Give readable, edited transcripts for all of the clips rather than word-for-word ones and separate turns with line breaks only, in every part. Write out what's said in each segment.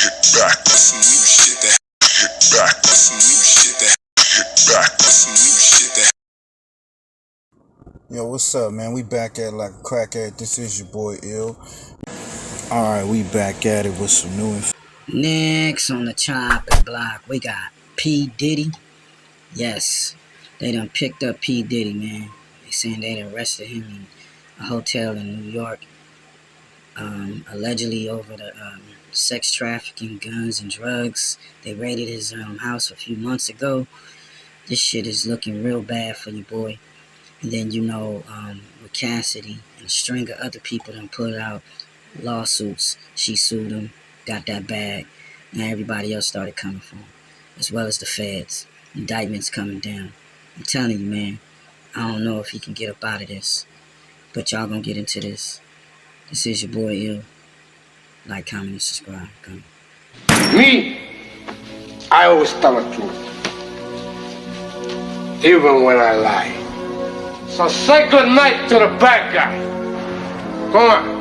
back with some new shit that back with some new shit that back with some new shit that.
Yo, what's up, man? We back at like a crackhead. This is your boy Ill. Alright, we back at it with some new info.
Next on the chopping block, we got P. Diddy. Yes, they done picked up P. Diddy, man. They saying they done arrested him in a hotel in New York, allegedly over the sex trafficking, guns, and drugs. They raided his house a few months ago. This shit is looking real bad for you, boy. And then, with Cassidy and a string of other people done put out lawsuits. She sued him, got that bag. Now everybody else started coming for him, as well as the feds. Indictments coming down. I'm telling you, man, I don't know if he can get up out of this, but y'all gonna get into this. This is your boy Ill. Like, comment, and subscribe. Come.
Me, I always tell the truth, even when I lie. So say good night to the bad guy. Come on.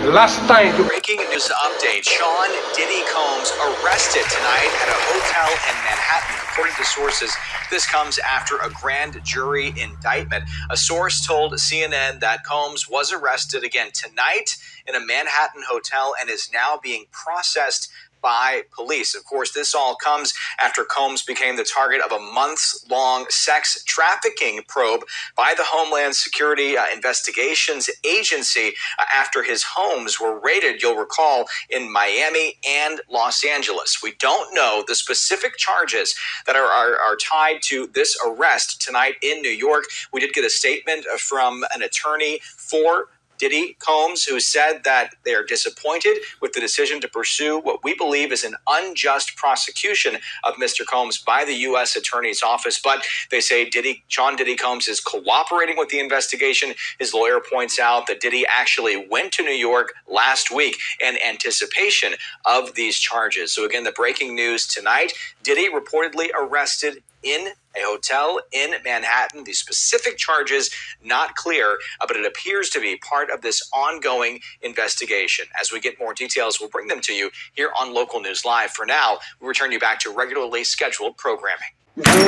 The last time you...
Breaking news update. Sean Diddy Combs arrested tonight at a hotel in Manhattan. According to sources, this comes after a grand jury indictment. A source told CNN that Combs was arrested again tonight in a Manhattan hotel and is now being processed by police. Of course, this all comes after Combs became the target of a months-long sex trafficking probe by the Homeland Security Investigations Agency after his homes were raided, you'll recall, in Miami and Los Angeles. We don't know the specific charges that are tied to this arrest tonight in New York. We did get a statement from an attorney for Diddy Combs, who said that they are disappointed with the decision to pursue what we believe is an unjust prosecution of Mr. Combs by the U.S. Attorney's Office. But they say Sean Diddy Combs is cooperating with the investigation. His lawyer points out that Diddy actually went to New York last week in anticipation of these charges. So again, the breaking news tonight, Diddy reportedly arrested in a hotel in Manhattan. The specific charges not clear, but it appears to be part of this ongoing investigation. As we get more details, we'll bring them to you here on Local News Live. For now, we return you back to regularly scheduled programming.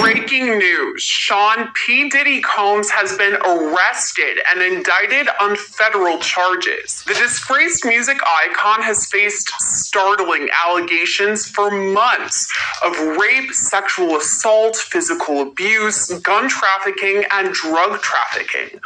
Breaking news. Sean P. Diddy Combs has been arrested and indicted on federal charges. The disgraced music icon has faced startling allegations for months of rape, sexual assault, physical abuse, gun trafficking, and drug trafficking.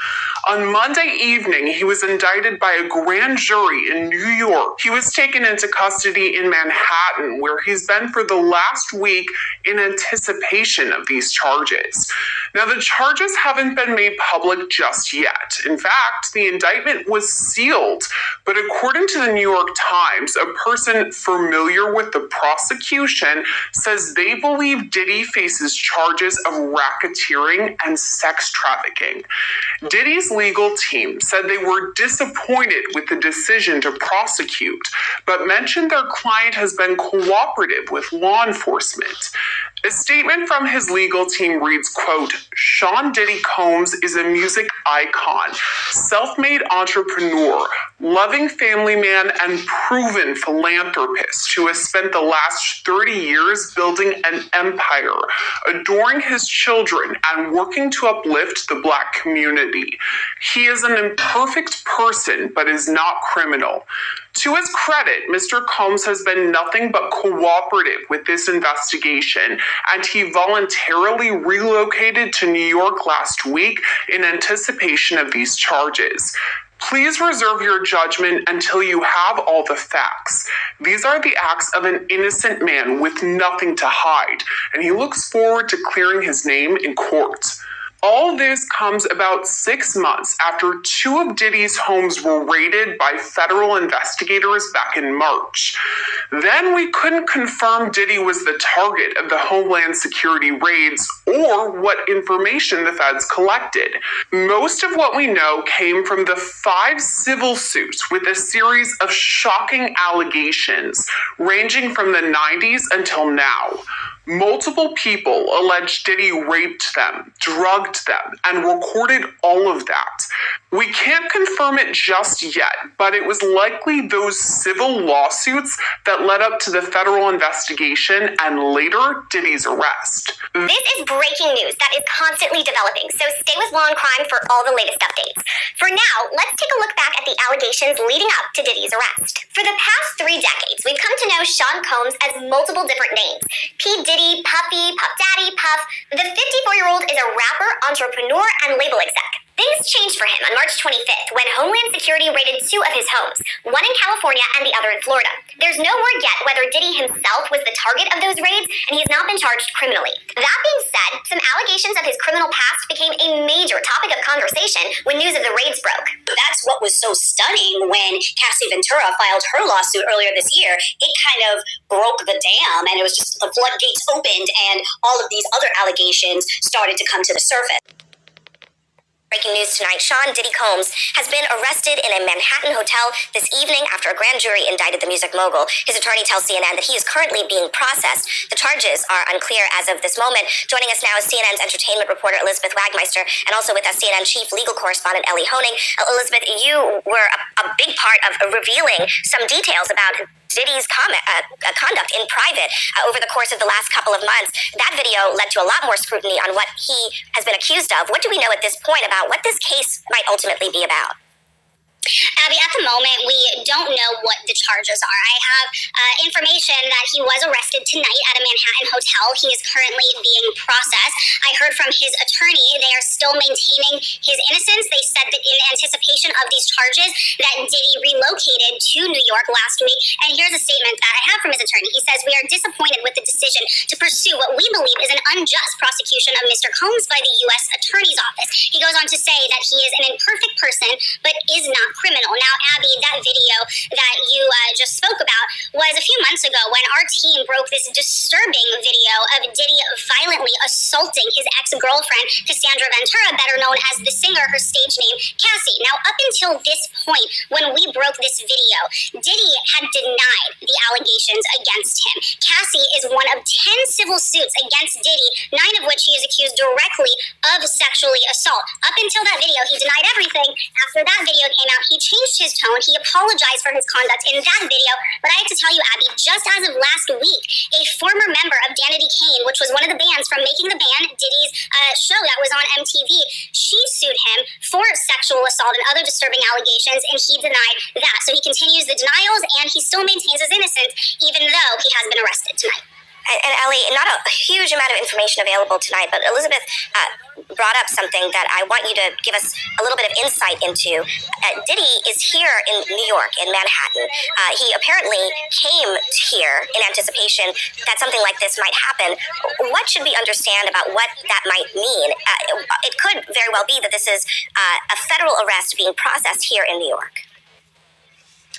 On Monday evening, he was indicted by a grand jury in New York. He was taken into custody in Manhattan, where he's been for the last week in anticipation of these charges. Now, the charges haven't been made public just yet. In fact, the indictment was sealed, but according to the New York Times, a person familiar with the prosecution says they believe Diddy faces charges of racketeering and sex trafficking. Diddy's legal team said they were disappointed with the decision to prosecute, but mentioned their client has been cooperative with law enforcement. A statement from his legal team reads, quote, Sean Diddy Combs is a music icon, self-made entrepreneur, loving family man, and proven philanthropist who has spent the last 30 years building an empire, adoring his children, and working to uplift the Black community. He is an imperfect person, but is not criminal. To his credit, Mr. Combs has been nothing but cooperative with this investigation, and he voluntarily relocated to New York last week in anticipation of these charges. Please reserve your judgment until you have all the facts. These are the acts of an innocent man with nothing to hide, and he looks forward to clearing his name in court. All this comes about 6 months after 2 of Diddy's homes were raided by federal investigators back in March. Then we couldn't confirm Diddy was the target of the Homeland Security raids or what information the feds collected. Most of what we know came from the 5 civil suits with a series of shocking allegations ranging from the 90s until now. Multiple people alleged Diddy raped them, drugged them, and recorded all of that. We can't confirm it just yet, but it was likely those civil lawsuits that led up to the federal investigation and later Diddy's arrest.
This is breaking news that is constantly developing, so stay with Law and Crime for all the latest updates. For now, let's take a look back at the allegations leading up to Diddy's arrest. For the past 3 decades, we've come to know Sean Combs as multiple different names. P. Diddy, Puffy, Puff Daddy, Puff. The 54-year-old is a rapper, entrepreneur, and label exec. Things changed for him on March 25th when Homeland Security raided 2 of his homes, one in California and the other in Florida. There's no word yet whether Diddy himself was the target of those raids, and he has not been charged criminally. That being said, some allegations of his criminal past became a major topic of conversation when news of the raids broke.
That's what was so stunning when Cassie Ventura filed her lawsuit earlier this year. It kind of broke the dam, and it was just the floodgates opened, and all of these other allegations started to come to the surface.
Breaking news tonight, Sean Diddy Combs has been arrested in a Manhattan hotel this evening after a grand jury indicted the music mogul. His attorney tells CNN that he is currently being processed. The charges are unclear as of this moment. Joining us now is CNN's entertainment reporter Elizabeth Wagmeister, and also with us CNN chief legal correspondent Ellie Honing. Elizabeth, you were a big part of revealing some details about Diddy's conduct in private over the course of the last couple of months. That video led to a lot more scrutiny on what he has been accused of. What do we know at this point about what this case might ultimately be about?
Abby, at the moment, we don't know what the charges are. I have information that he was arrested tonight at a Manhattan hotel. He is currently being processed. I heard from his attorney they are still maintaining his innocence. They said that in anticipation of these charges that Diddy relocated to New York last week. And here's a statement that I have from his attorney. He says, "We are disappointed with the decision to pursue what we believe is an unjust prosecution of Mr. Combs by the U.S. Attorney's Office." He goes on to say that he is an imperfect person, but is not criminal. Now, Abby, that video that you just spoke about was a few months ago when our team broke this disturbing video of Diddy violently assaulting his ex-girlfriend, Cassandra Ventura, better known as the singer, her stage name, Cassie. Now, up until this point, when we broke this video, Diddy had denied the allegations against him. Cassie is one of 10 civil suits against Diddy, 9 of which he is accused directly of sexually assault. Up until that video, he denied everything. After that video came out, he changed his tone. He apologized for his conduct in that video. But I have to tell you, Abby, just as of last week, a former member of Danity Kane, which was one of the bands from making the band Diddy's show that was on MTV, she sued him for sexual assault and other disturbing allegations, and he denied that. So he continues the denials, and he still maintains his innocence, even though he has been arrested tonight.
And Ellie, not a huge amount of information available tonight, but Elizabeth brought up something that I want you to give us a little bit of insight into. Diddy is here in New York, in Manhattan. He apparently came here in anticipation that something like this might happen. What should we understand about what that might mean? It could very well be that this is a federal arrest being processed here in New York.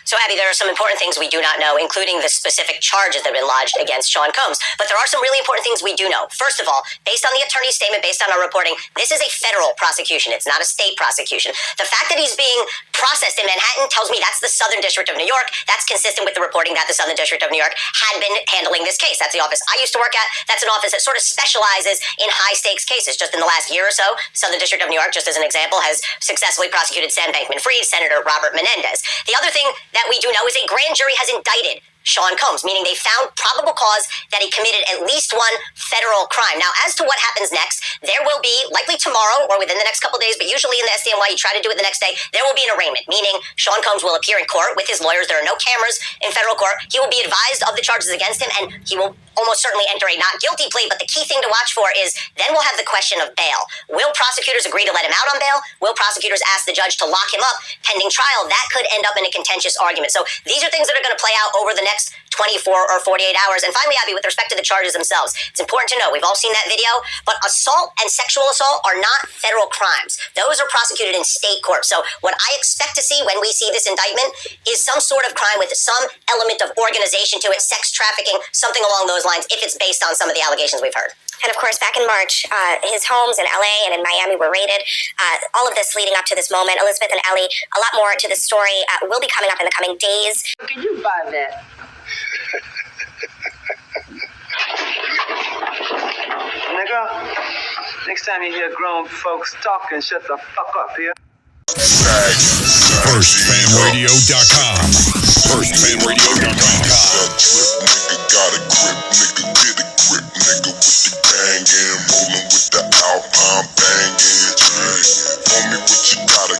So, Abby, there are some important things we do not know, including the specific charges that have been lodged against Sean Combs. But there are some really important things we do know. First of all, based on the attorney's statement, based on our reporting, this is a federal prosecution. It's not a state prosecution. The fact that he's being processed in Manhattan tells me that's the Southern District of New York. That's consistent with the reporting that the Southern District of New York had been handling this case. That's the office I used to work at. That's an office that sort of specializes in high-stakes cases. Just in the last year or so, Southern District of New York, just as an example, has successfully prosecuted Sam Bankman-Fried, Senator Robert Menendez. The other thing that we do know is a grand jury has indicted Sean Combs, meaning they found probable cause that he committed at least one federal crime. Now, as to what happens next, there will be, likely tomorrow or within the next couple of days, but usually in the SDNY, you try to do it the next day, there will be an arraignment, meaning Sean Combs will appear in court with his lawyers. There are no cameras in federal court. He will be advised of the charges against him, and he will almost certainly enter a not guilty plea. But the key thing to watch for is then we'll have the question of bail. Will prosecutors agree to let him out on bail? Will prosecutors ask the judge to lock him up pending trial? That could end up in a contentious argument. So these are things that are going to play out over the next 24 or 48 hours. And finally, Abby, with respect to the charges themselves, it's important to know, we've all seen that video, but assault and sexual assault are not federal crimes. Those are prosecuted in state court. So what I expect to see when we see this indictment is some sort of crime with some element of organization to it, sex trafficking, something along those lines, if it's based on some of the allegations we've heard.
And of course, back in March, his homes in LA and in Miami were raided. All of this leading up to this moment. Elizabeth and Ellie, a lot more to this story will be coming up in the coming days.
Can you buy that? Nigga, next time you hear grown folks talking, shut the fuck up here.
bag.
FirstFamRadio.com. FirstFamRadio.com.
Nigga got a grip, nigga get a grip, nigga with the gang and rollin'